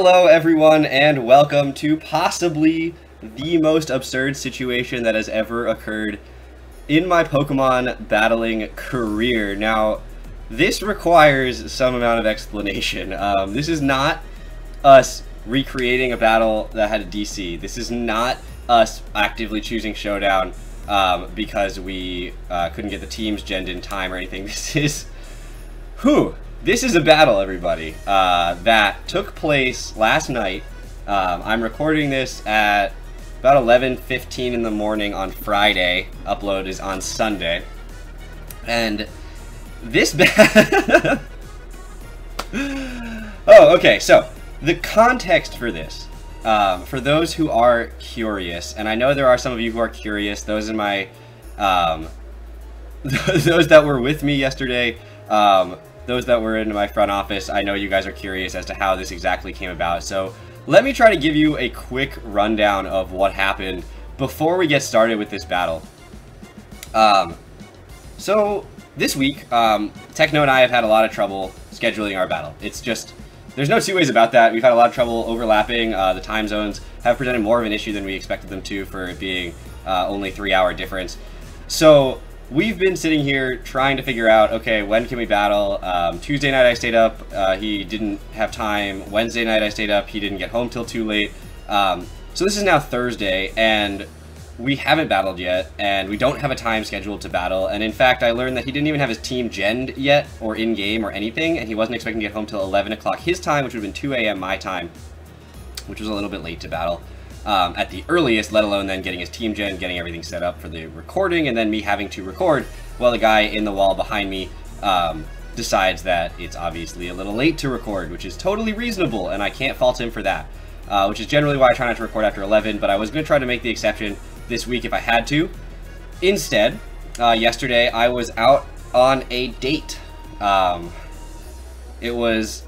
Hello everyone and welcome to possibly the most absurd situation that has ever occurred in my Pokemon battling career. Now, this requires some amount of explanation. This is not us recreating a battle that had a DC. This is not us actively choosing Showdown because we couldn't get the teams genned in time or anything. This is a battle, everybody, that took place last night. I'm recording this at about 11:15 in the morning on Friday. Upload is on Sunday. And this Oh, okay, so the context for this, for those who are curious, and I know there are some of you who are curious, those in my, those that were with me yesterday, those that were in my front office, I know you guys are curious as to how this exactly came about. So let me try to give you a quick rundown of what happened before we get started with this battle. So this week, Techno and I have had a lot of trouble scheduling our battle. It's just, there's no two ways about that. We've had a lot of trouble overlapping. The time zones have presented more of an issue than we expected them to for it being only 3-hour difference. So we've been sitting here trying to figure out, okay, when can we battle? Tuesday night I stayed up, he didn't have time. Wednesday night I stayed up, he didn't get home till too late. So this is now Thursday, and we haven't battled yet, and we don't have a time scheduled to battle. And in fact, I learned that he didn't even have his team genned yet, or in-game, or anything, and he wasn't expecting to get home till 11 o'clock his time, which would have been 2 a.m. my time, which was a little bit late to battle. At the earliest, let alone then getting his team gen, getting everything set up for the recording, and then me having to record while the guy in the wall behind me decides that it's obviously a little late to record, which is totally reasonable, and I can't fault him for that, which is generally why I try not to record after 11, but I was going to try to make the exception this week if I had to. Instead, yesterday I was out on a date. It was,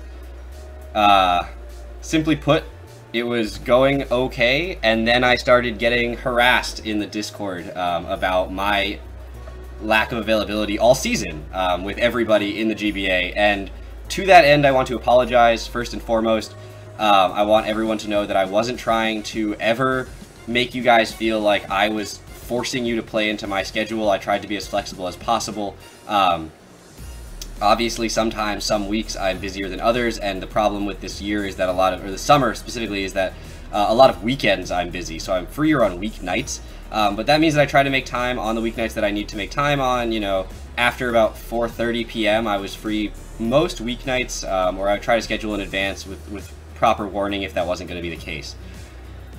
simply put, it was going okay, and then I started getting harassed in the Discord about my lack of availability all season with everybody in the GBA. And to that end, I want to apologize first and foremost. I want everyone to know that I wasn't trying to ever make you guys feel like I was forcing you to play into my schedule. I tried to be as flexible as possible. Obviously, sometimes, some weeks, I'm busier than others, and the problem with this year is that or the summer specifically, is that a lot of weekends I'm busy, so I'm freer on weeknights. But that means that I try to make time on the weeknights that I need to make time on. You know, after about 4:30 p.m. I was free most weeknights, or I would try to schedule in advance with proper warning if that wasn't going to be the case.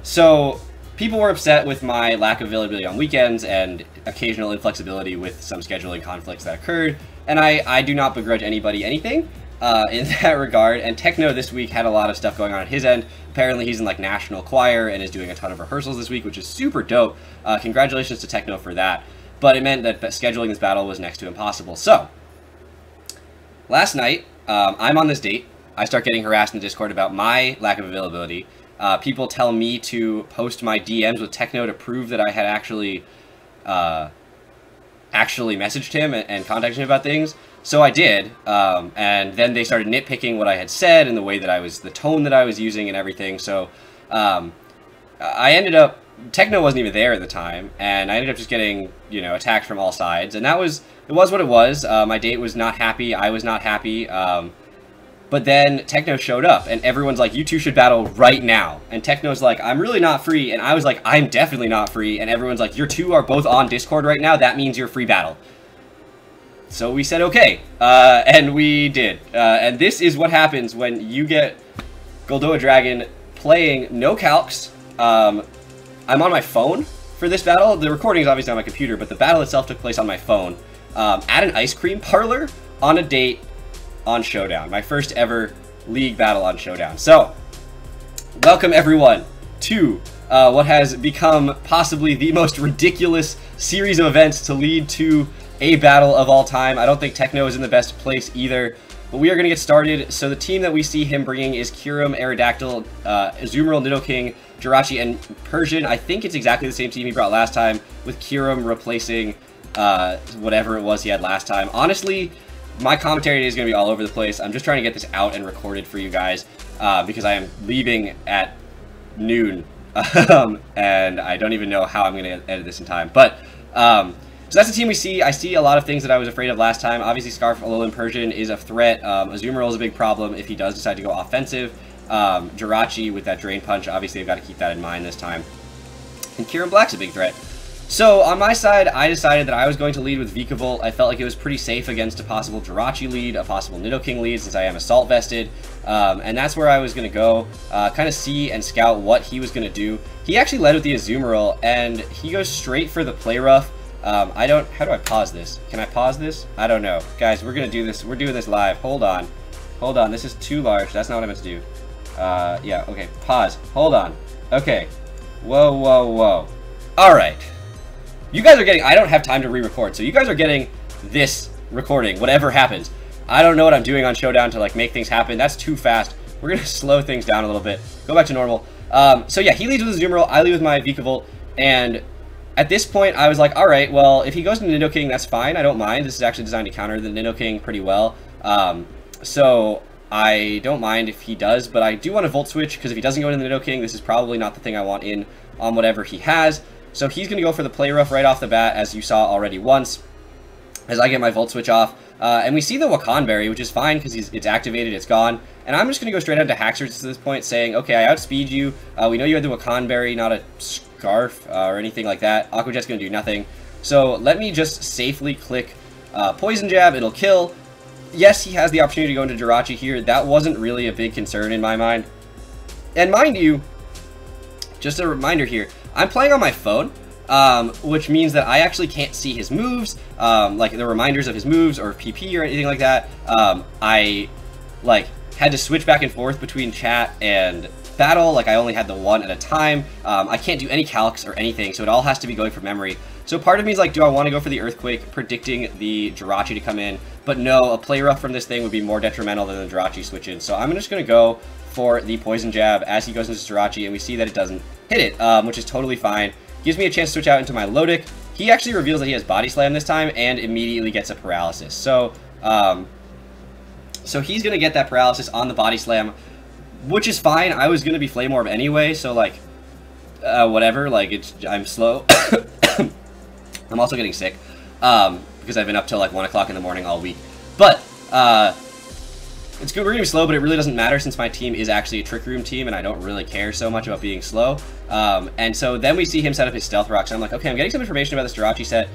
So people were upset with my lack of availability on weekends and occasional inflexibility with some scheduling conflicts that occurred. And I do not begrudge anybody anything in that regard. And Techno this week had a lot of stuff going on at his end. Apparently he's in like national choir and is doing a ton of rehearsals this week, which is super dope. Congratulations to Techno for that. But it meant that scheduling this battle was next to impossible. So last night, I'm on this date. I start getting harassed in the Discord about my lack of availability. People tell me to post my DMs with Techno to prove that I had actually messaged him and contacted him about things. So I did, and then they started nitpicking what I had said and the tone that I was using and everything. So I ended up, Techno wasn't even there at the time, and I ended up just getting, you know, attacked from all sides. And it was what it was. My date was not happy. I was not happy. But then Techno showed up, and everyone's like, you two should battle right now. And Techno's like, I'm really not free. And I was like, I'm definitely not free. And everyone's like, you two are both on Discord right now. That means you're free battle. So we said, okay. And we did. And this is what happens when you get Goldoa Dragon playing no calcs. I'm on my phone for this battle. The recording is obviously on my computer, but the battle itself took place on my phone. At an ice cream parlor on a date on Showdown. My first ever league battle on Showdown. So, welcome everyone to what has become possibly the most ridiculous series of events to lead to a battle of all time. I don't think Techno is in the best place either, but we are going to get started. So the team that we see him bringing is Kyurem, Aerodactyl, Azumarill, Nidoking, Jirachi, and Persian. I think it's exactly the same team he brought last time, with Kyurem replacing whatever it was he had last time. Honestly, my commentary today is going to be all over the place. I'm just trying to get this out and recorded for you guys. because I am leaving at noon, and I don't even know how I'm going to edit this in time. But so that's the team we see. I see a lot of things that I was afraid of last time. Obviously, Scarf Alolan Persian is a threat. Azumarill is a big problem if he does decide to go offensive. Jirachi with that Drain Punch, obviously I've got to keep that in mind this time. And Kyurem Black's a big threat. So on my side, I decided that I was going to lead with Vikavolt. I felt like it was pretty safe against a possible Jirachi lead, a possible Nidoking lead, since I am Assault Vested. And that's where I was going to go, kind of see and scout what he was going to do. He actually led with the Azumarill, and he goes straight for the Play Rough. How do I pause this? Can I pause this? I don't know. Guys, we're going to do this. We're doing this live. Hold on. Hold on. This is too large. That's not what I meant to do. Yeah, okay. Pause. Hold on. Okay. Whoa, whoa, whoa. Alright. You guys are getting... I don't have time to re-record, so you guys are getting this recording, whatever happens. I don't know what I'm doing on Showdown to, like, make things happen. That's too fast. We're going to slow things down a little bit. Go back to normal. So yeah, he leads with his Azumarill. I lead with my Vikavolt, and... at this point, I was like, alright, well, if he goes to Nidoking, that's fine. I don't mind. This is actually designed to counter the Nidoking pretty well. So I don't mind if he does, but I do want to Volt Switch, because if he doesn't go into the Nidoking, this is probably not the thing I want in on whatever he has. So he's going to go for the Play Rough right off the bat, as you saw already once, as I get my Volt Switch off. And we see the Wakan Berry, which is fine, because it's activated, it's gone. And I'm just going to go straight out to Haxorus at this point, saying, okay, I outspeed you. We know you had the Wakan Berry, not a Scarf or anything like that. Aqua Jet's going to do nothing. So let me just safely click Poison Jab. It'll kill. Yes, he has the opportunity to go into Jirachi here. That wasn't really a big concern in my mind. And mind you, just a reminder here, I'm playing on my phone, which means that I actually can't see his moves, like the reminders of his moves or PP or anything like that. I had to switch back and forth between chat and battle. Like, I only had the one at a time. I can't do any calcs or anything, so it all has to be going from memory. So part of me is like, do I want to go for the Earthquake, predicting the Jirachi to come in? But no, a Play Rough from this thing would be more detrimental than the Jirachi switch in. So I'm just going to go for the Poison Jab as he goes into Jirachi, and we see that it doesn't hit it, which is totally fine. Gives me a chance to switch out into my Lodic. He actually reveals that he has Body Slam this time, and immediately gets a Paralysis. So, so he's going to get that Paralysis on the Body Slam, which is fine. I was going to be Flame Orb anyway, so, like, whatever. Like, I'm slow. I'm also getting sick, because I've been up till, like, 1 o'clock in the morning all week. But, it's good. We're going to be slow, but it really doesn't matter since my team is actually a Trick Room team, and I don't really care so much about being slow. And so then we see him set up his Stealth Rock, so I'm like, okay, I'm getting some information about this Jirachi set,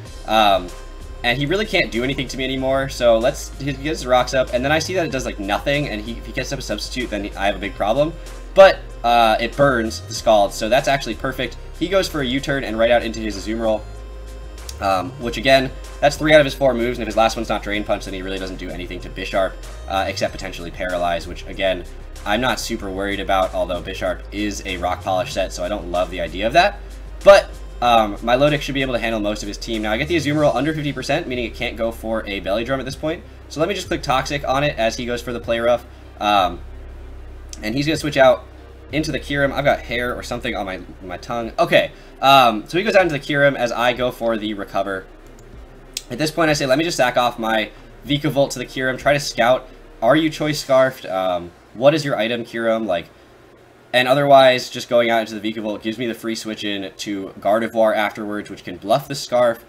and he really can't do anything to me anymore, so he gets his rocks up, and then I see that it does, like, nothing, and if he gets up a Substitute, then I have a big problem. But it burns the Scald, so that's actually perfect. He goes for a U-turn and right out into his Azumarill, which, again, that's 3 out of his 4 moves, and if his last one's not Drain Punch, then he really doesn't do anything to Bisharp, except potentially Paralyze, which, again, I'm not super worried about, although Bisharp is a Rock Polish set, so I don't love the idea of that. But my Lodic should be able to handle most of his team. Now, I get the Azumarill under 50%, meaning it can't go for a Belly Drum at this point. So let me just click Toxic on it as he goes for the Play Rough. And he's going to switch out into the Kyurem. I've got hair or something on my tongue. Okay, so he goes out into the Kyurem as I go for the Recover. At this point, I say, let me just sack off my Vikavolt to the Kyurem, try to scout, are you Choice Scarfed? What is your item, Kyurem? Like, and otherwise, just going out into the Vikavolt gives me the free switch in to Gardevoir afterwards, which can bluff the Scarf,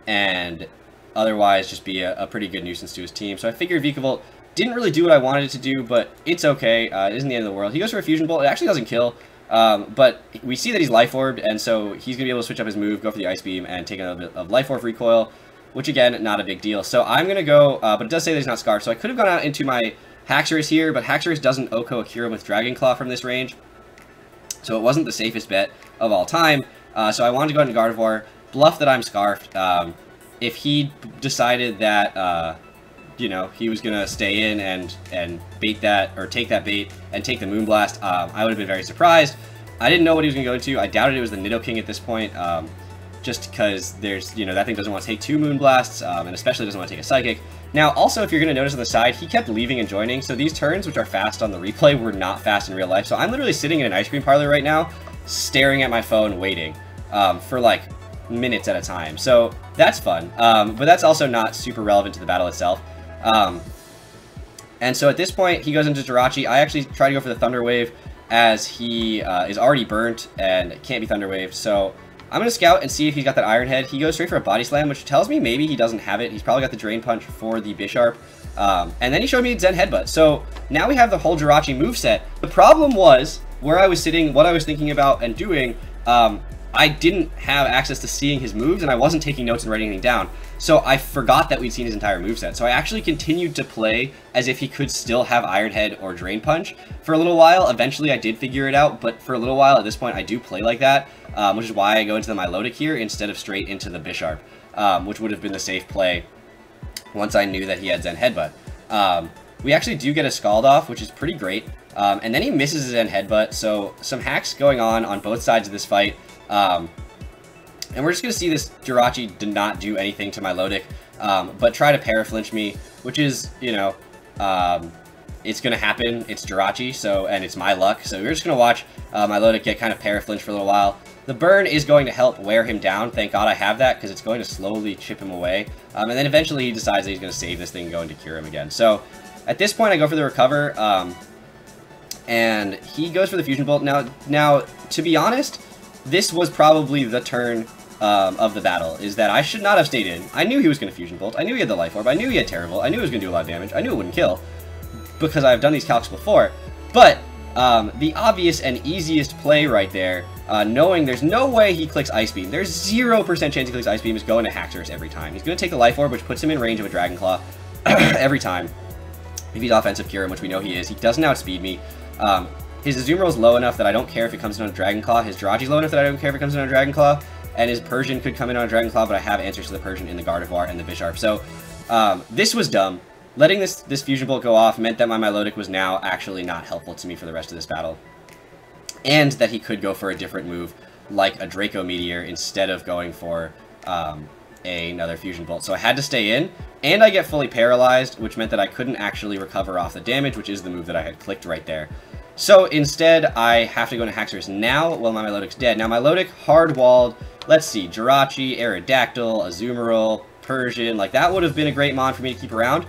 and otherwise just be a pretty good nuisance to his team. So I figured Vikavolt didn't really do what I wanted it to do, but it's okay. It isn't the end of the world. He goes for a Fusion Bolt. It actually doesn't kill, but we see that he's Life Orbed, and so he's going to be able to switch up his move, go for the Ice Beam, and take a little bit of Life Orb recoil, which, again, not a big deal. So I'm going to go, but it does say that he's not Scarfed, so I could have gone out into my Haxorus here, but Haxorus doesn't Oko a Kyurem with Dragon Claw from this range, so it wasn't the safest bet of all time. So I wanted to go into Gardevoir, bluff that I'm Scarfed. If he decided that, you know, he was going to stay in and bait that, or take that bait and take the Moonblast, I would have been very surprised. I didn't know what he was going to go into. I doubted it was the Nidoking at this point, just because there's, you know, that thing doesn't want to take 2 Moonblasts, and especially doesn't want to take a Psychic. Now, also, if you're going to notice on the side, he kept leaving and joining, so these turns, which are fast on the replay, were not fast in real life. So I'm literally sitting in an ice cream parlor right now, staring at my phone, waiting, for, like, minutes at a time. So that's fun, but that's also not super relevant to the battle itself. And so at this point, he goes into Jirachi. I actually try to go for the Thunder Wave as he is already burnt and can't be Thunder Waved. So I'm going to scout and see if he's got that Iron Head. He goes straight for a Body Slam, which tells me maybe he doesn't have it. He's probably got the Drain Punch for the Bisharp. And then he showed me Zen Headbutt. So now we have the whole Jirachi moveset. The problem was, where I was sitting, what I was thinking about and doing, I didn't have access to seeing his moves, and I wasn't taking notes and writing anything down. So I forgot that we'd seen his entire moveset. So I actually continued to play as if he could still have Iron Head or Drain Punch for a little while. Eventually I did figure it out, but for a little while at this point I do play like that, which is why I go into the Milotic here instead of straight into the Bisharp, which would have been the safe play once I knew that he had Zen Headbutt. We actually do get a Scald off, which is pretty great, and then he misses his Zen Headbutt, so some hacks going on both sides of this fight. And we're just going to see this Jirachi did not do anything to Milotic, but try to Paraflinch me, which is, you know, it's going to happen. It's Jirachi, so, and it's my luck. So we're just going to watch Milotic get kind of Paraflinch for a little while. The burn is going to help wear him down. Thank God I have that, because it's going to slowly chip him away. And then eventually he decides that he's going to save this thing and go into cure him again. So at this point I go for the recover, and he goes for the Fusion Bolt. Now, to be honest, this was probably the turn of the battle, is that I should not have stayed in. I knew he was going to Fusion Bolt. I knew he had the Life Orb. I knew he had Terravolt. I knew it was going to do a lot of damage. I knew it wouldn't kill, because I've done these calcs before. But the obvious and easiest play right there, knowing there's no way he clicks Ice Beam. There's 0% chance he clicks Ice Beam, is going to Haxorus every time. He's going to take the Life Orb, which puts him in range of a Dragon Claw every time. If he's offensive Cure, which we know he is, he doesn't outspeed me. His Azumarill is low enough that I don't care if it comes in on a Dragon Claw. His Jirachi's low enough that I don't care if it comes in on a Dragon Claw. And his Persian could come in on a Dragon Claw, but I have answers to the Persian in the Gardevoir and the Bisharp. So this was dumb. Letting this Fusion Bolt go off meant that my Milotic was now actually not helpful to me for the rest of this battle. And that he could go for a different move, like a Draco Meteor, instead of going for another Fusion Bolt. So I had to stay in, and I get fully paralyzed, which meant that I couldn't actually recover off the damage, which is the move that I had clicked right there. So instead, I have to go into Haxorus now while my Milotic's dead. Now, Milotic hard-walled, let's see, Jirachi, Aerodactyl, Azumarill, Persian, like that would have been a great mon for me to keep around.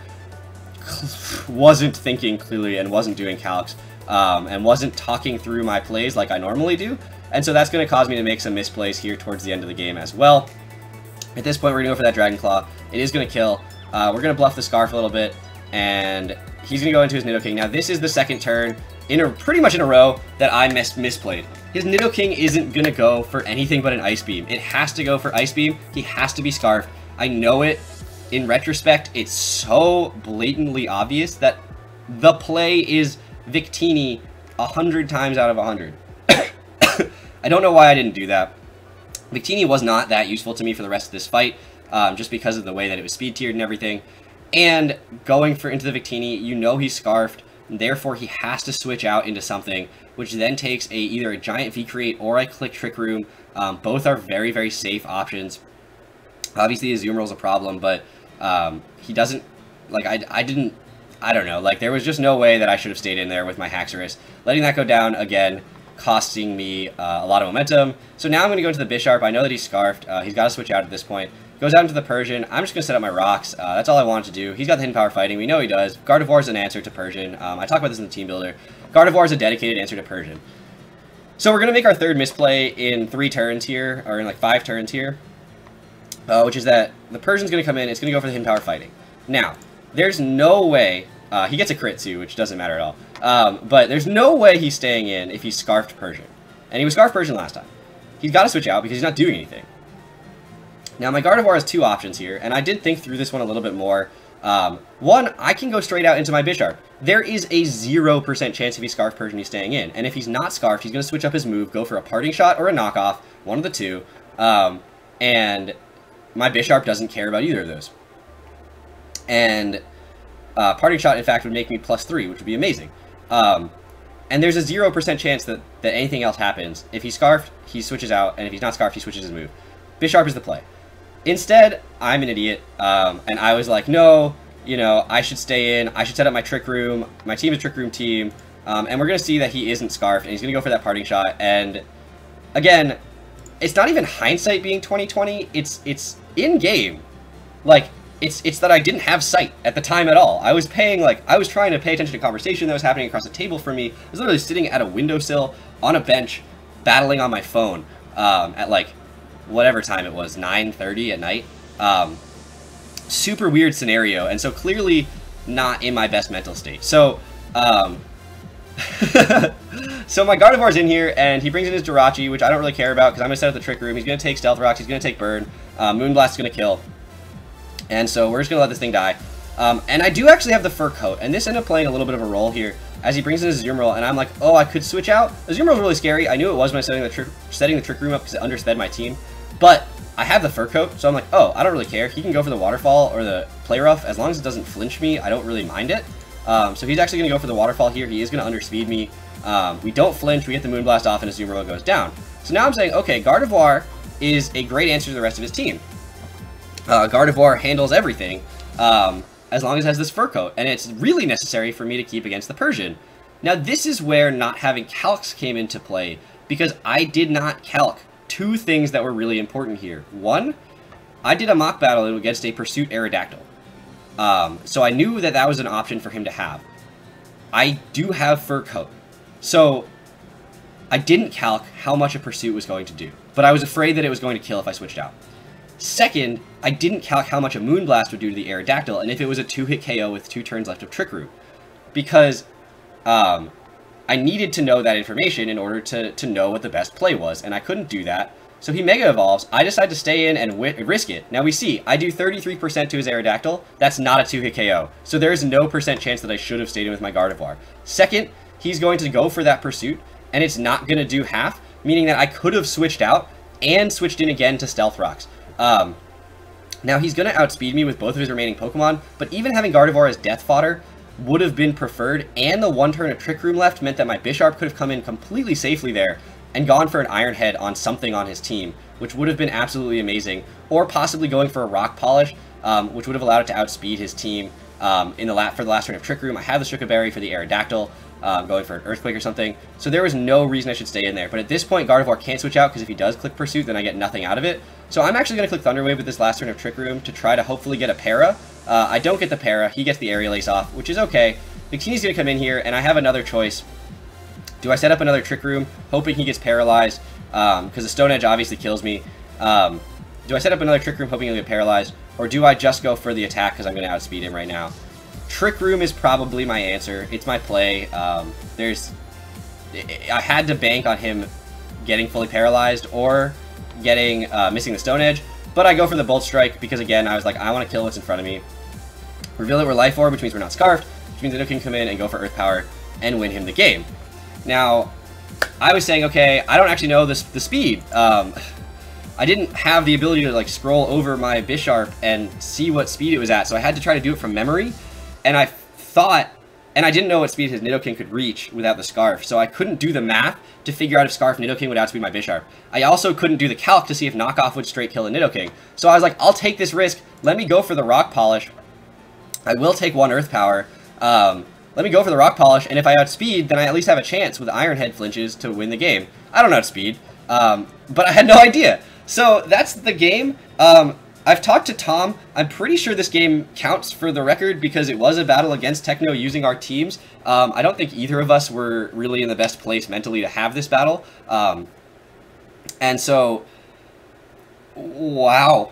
Wasn't thinking clearly and wasn't doing calcs, and wasn't talking through my plays like I normally do. And so that's going to cause me to make some misplays here towards the end of the game as well. At this point, we're going to go for that Dragon Claw. It is going to kill. We're going to bluff the Scarf a little bit, and he's going to go into his Nidoking. Now, this is the second turn pretty much in a row that I misplayed. His Nidoking isn't going to go for anything but an Ice Beam. It has to go for Ice Beam. He has to be Scarfed. I know it. In retrospect, it's so blatantly obvious that the play is Victini 100 times out of 100. I don't know why I didn't do that. Victini was not that useful to me for the rest of this fight, just because of the way that it was speed tiered and everything. And going into the Victini, you know he's Scarfed, and therefore he has to switch out into something, which then takes either a giant V-Create or I click Trick Room. Both are very, very safe options. Obviously, his Azumarill is a problem, but he doesn't, like, I don't know, like, there was just no way that I should have stayed in there with my Haxorus. Letting that go down, again, costing me a lot of momentum. So now I'm going to go into the Bisharp. I know that he's Scarfed. He's got to switch out at this point. Goes out into the Persian. I'm just going to set up my rocks. That's all I wanted to do. He's got the Hidden Power Fighting. We know he does. Gardevoir is an answer to Persian. I talk about this in the Teambuilder. Gardevoir is a dedicated answer to Persian. So we're going to make our third misplay in 3 turns here, or in like 5 turns here, which is that the Persian's going to come in. It's going to go for the Hidden Power Fighting. Now, there's no way... he gets a crit too, which doesn't matter at all. But there's no way he's staying in if he's Scarfed Persian. And he was Scarfed Persian last time. He's got to switch out because he's not doing anything. Now, my Gardevoir has 2 options here, and I did think through this one a little bit more. One, I can go straight out into my Bisharp. There is a 0% chance if he's Scarfed Persian he's staying in. And if he's not Scarfed, he's going to switch up his move, go for a Parting Shot or a Knockoff, one of the two. And my Bisharp doesn't care about either of those. And Parting Shot, in fact, would make me +3, which would be amazing. And there's a 0% chance that anything else happens. If he's Scarfed, he switches out, and if he's not Scarfed, he switches his move. Bisharp is the play. Instead, I'm an idiot, and I was like, no, you know, I should stay in, I should set up my Trick Room, my team is Trick Room team, and we're going to see that he isn't Scarfed, and he's going to go for that Parting Shot, and again, it's not even hindsight being 20/20, it's in-game. Like, it's that I didn't have sight at the time at all. I was trying to pay attention to conversation that was happening across the table from me. I was literally sitting at a windowsill on a bench, battling on my phone at like whatever time it was, 9:30 at night. Super weird scenario, and so clearly not in my best mental state. So, so my Gardevoir's in here, and he brings in his Jirachi, which I don't really care about because I'm going to set up the Trick Room. He's going to take Stealth Rocks, he's going to take Burn, Moonblast is going to kill, and so we're just going to let this thing die. And I do actually have the Fur Coat, and this ended up playing a little bit of a role here as he brings in his Azumarill, and I'm like, oh, I could switch out. Azumarill really scary. I knew it was when I was setting the Trick Room up because it undersped my team, but I have the Fur Coat, so I'm like, oh, I don't really care. He can go for the Waterfall or the Play Rough. As long as it doesn't flinch me, I don't really mind it. So he's actually going to go for the Waterfall here. He is going to underspeed me. We don't flinch. We get the Moonblast off, and Azumarill goes down. So now I'm saying, okay, Gardevoir is a great answer to the rest of his team. Gardevoir handles everything as long as it has this Fur Coat, and it's really necessary for me to keep against the Persian. Now, this is where not having calcs came into play, because I did not calc two things that were really important here. One, I did a mock battle against a Pursuit Aerodactyl. So I knew that that was an option for him to have. I do have Fur Coat. So I didn't calc how much a Pursuit was going to do, but I was afraid that it was going to kill if I switched out. Second, I didn't calc how much a Moonblast would do to the Aerodactyl, and if it was a 2-hit KO with 2 turns left of Trick Room. Because I needed to know that information in order to know what the best play was, and I couldn't do that. So he Mega Evolves. I decide to stay in and risk it. Now we see, I do 33% to his Aerodactyl. That's not a 2-hit KO. So there is no percent chance that I should have stayed in with my Gardevoir. Second, he's going to go for that Pursuit, and it's not going to do half, meaning that I could have switched out and switched in again to Stealth Rocks. Now he's going to outspeed me with both of his remaining Pokemon, but even having Gardevoir as death fodder would have been preferred, and the one turn of Trick Room left meant that my Bisharp could have come in completely safely there and gone for an Iron Head on something on his team, which would have been absolutely amazing, or possibly going for a Rock Polish, which would have allowed it to outspeed his team for the last turn of Trick Room. I have the Shuka Berry for the Aerodactyl, going for an Earthquake or something, so there was no reason I should stay in there. But at this point, Gardevoir can't switch out, because if he does click Pursuit, then I get nothing out of it. So I'm actually going to click Thunder Wave with this last turn of Trick Room to try to hopefully get a Para. I don't get the Para, he gets the Aerial Ace off, which is okay. Victini's going to come in here, and I have another choice. Do I set up another Trick Room, hoping he gets paralyzed, because the Stone Edge obviously kills me. Do I set up another Trick Room, hoping he'll get paralyzed, or do I just go for the attack, because I'm going to outspeed him right now? Trick Room is probably my answer. It's my play. I had to bank on him getting fully paralyzed, or getting missing the Stone Edge, but I go for the Bolt Strike, because again, I was like, I want to kill what's in front of me. Reveal that we're Life Orb, which means we're not Scarfed, which means that Nidoking can come in and go for Earth Power and win him the game. Now, I was saying, okay, I don't actually know the speed. I didn't have the ability to like scroll over my Bisharp and see what speed it was at, so I had to try to do it from memory. And I thought, and I didn't know what speed his Nidoking could reach without the Scarf, so I couldn't do the math to figure out if Scarf Nidoking would outspeed my Bisharp. I also couldn't do the calc to see if Knockoff would straight kill a Nidoking. So I was like, I'll take this risk. Let me go for the Rock Polish. I will take one Earth Power. Let me go for the Rock Polish, and if I outspeed, then I at least have a chance with Iron Head flinches to win the game. I don't outspeed, but I had no idea. So that's the game. I've talked to Tom. I'm pretty sure this game counts for the record because it was a battle against Techno using our teams. I don't think either of us were really in the best place mentally to have this battle. And so, wow.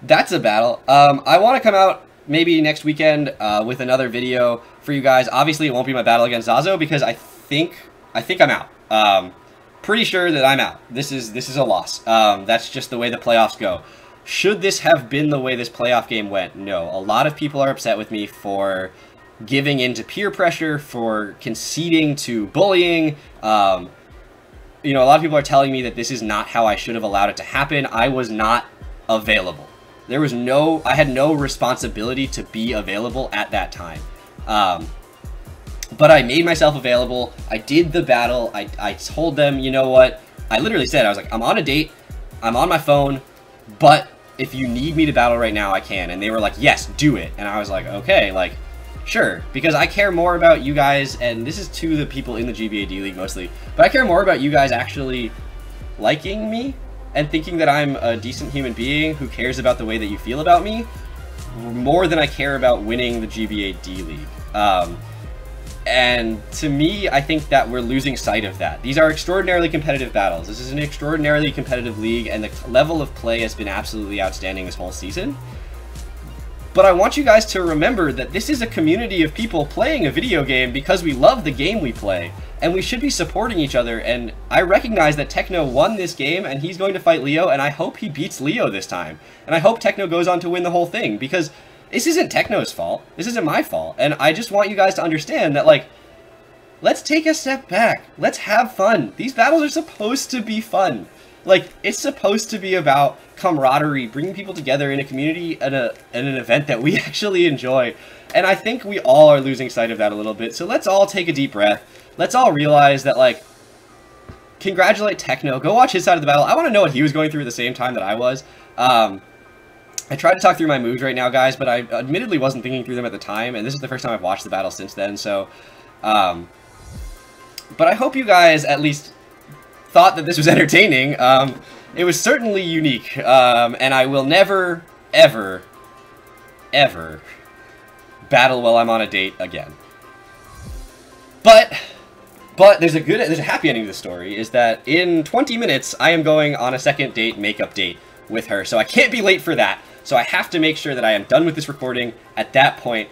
That's a battle. I want to come out maybe next weekend with another video for you guys. Obviously, it won't be my battle against Zazo because I think I'm out. Pretty sure that I'm out. This is a loss. That's just the way the playoffs go. Should this have been the way this playoff game went? No. A lot of people are upset with me for giving in to peer pressure, for conceding to bullying. You know, a lot of people are telling me that this is not how I should have allowed it to happen. I was not available. There was I had no responsibility to be available at that time. But I made myself available. I did the battle. I told them, you know what? I literally said, I was like, I'm on a date. I'm on my phone. But if you need me to battle right now, I can. And they were like, yes, do it. And I was like, okay, like, sure. Because I care more about you guys, and this is to the people in the GBA D-League mostly, but I care more about you guys actually liking me and thinking that I'm a decent human being who cares about the way that you feel about me more than I care about winning the GBA D-League. And to me, I think that we're losing sight of that. These are extraordinarily competitive battles. This is an extraordinarily competitive league, and the level of play has been absolutely outstanding this whole season. But I want you guys to remember that this is a community of people playing a video game because we love the game we play, and we should be supporting each other. And I recognize that Techno won this game, and he's going to fight Leo, and I hope he beats Leo this time. And I hope Techno goes on to win the whole thing, because this isn't Techno's fault. This isn't my fault. And I just want you guys to understand that, like, let's take a step back. Let's have fun. These battles are supposed to be fun. Like, it's supposed to be about camaraderie, bringing people together in a community and an event that we actually enjoy. And I think we all are losing sight of that a little bit. So let's all take a deep breath. Let's all realize that, like, congratulate Techno. Go watch his side of the battle. I want to know what he was going through at the same time that I was. I tried to talk through my moves right now, guys, but I admittedly wasn't thinking through them at the time, and this is the first time I've watched the battle since then, so... but I hope you guys at least thought that this was entertaining. It was certainly unique, and I will never, ever, ever battle while I'm on a date again. But there's a happy ending to the story, is that in 20 minutes, I am going on a second date makeup date with her, so I can't be late for that. So I have to make sure that I am done with this recording at that point.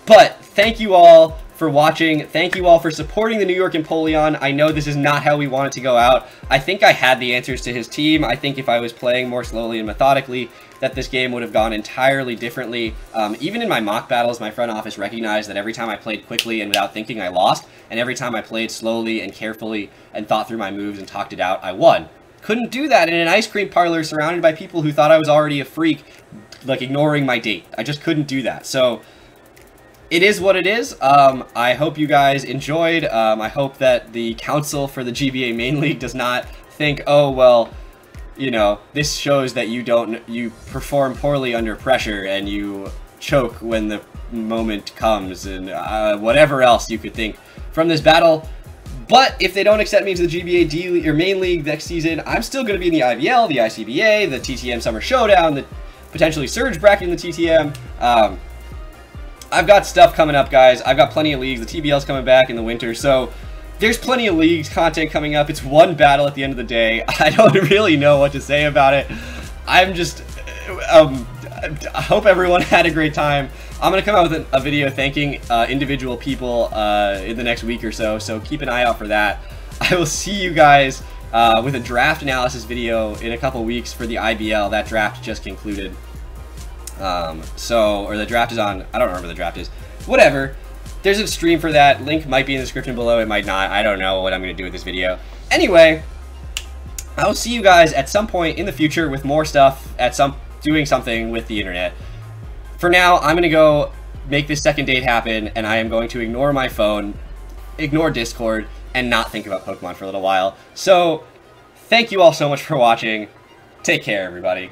But thank you all for watching. Thank you all for supporting the New York Empoleon. I know this is not how we want it to go out. I think I had the answers to his team. I think if I was playing more slowly and methodically, that this game would have gone entirely differently. Even in my mock battles, my front office recognized that every time I played quickly and without thinking, I lost. And every time I played slowly and carefully and thought through my moves and talked it out, I won. Couldn't do that in an ice cream parlor surrounded by people who thought I was already a freak, like ignoring my date. I just couldn't do that. So it is what it is. I hope you guys enjoyed. I hope that the council for the GBA main league does not think, oh, well, you know, this shows that you perform poorly under pressure and you choke when the moment comes, and whatever else you could think from this battle. But if they don't accept me to the GBA D-League or main league next season, I'm still going to be in the IVL, the ICBA, the TTM Summer Showdown, the potentially Surge bracket in the TTM. I've got stuff coming up, guys. I've got plenty of leagues. The TBL's coming back in the winter, so there's plenty of leagues content coming up. It's one battle at the end of the day. I don't really know what to say about it. I'm just... I hope everyone had a great time. I'm going to come out with a video thanking individual people in the next week or so, so keep an eye out for that. I will see you guys with a draft analysis video in a couple weeks for the IBL. That draft just concluded. Or the draft is on, I don't remember what the draft is. Whatever. There's a stream for that. Link might be in the description below. It might not. I don't know what I'm going to do with this video. Anyway, I will see you guys at some point in the future with more stuff, doing something with the internet. For now, I'm going to go make this second date happen, and I am going to ignore my phone, ignore Discord, and not think about Pokemon for a little while. So, thank you all so much for watching. Take care, everybody.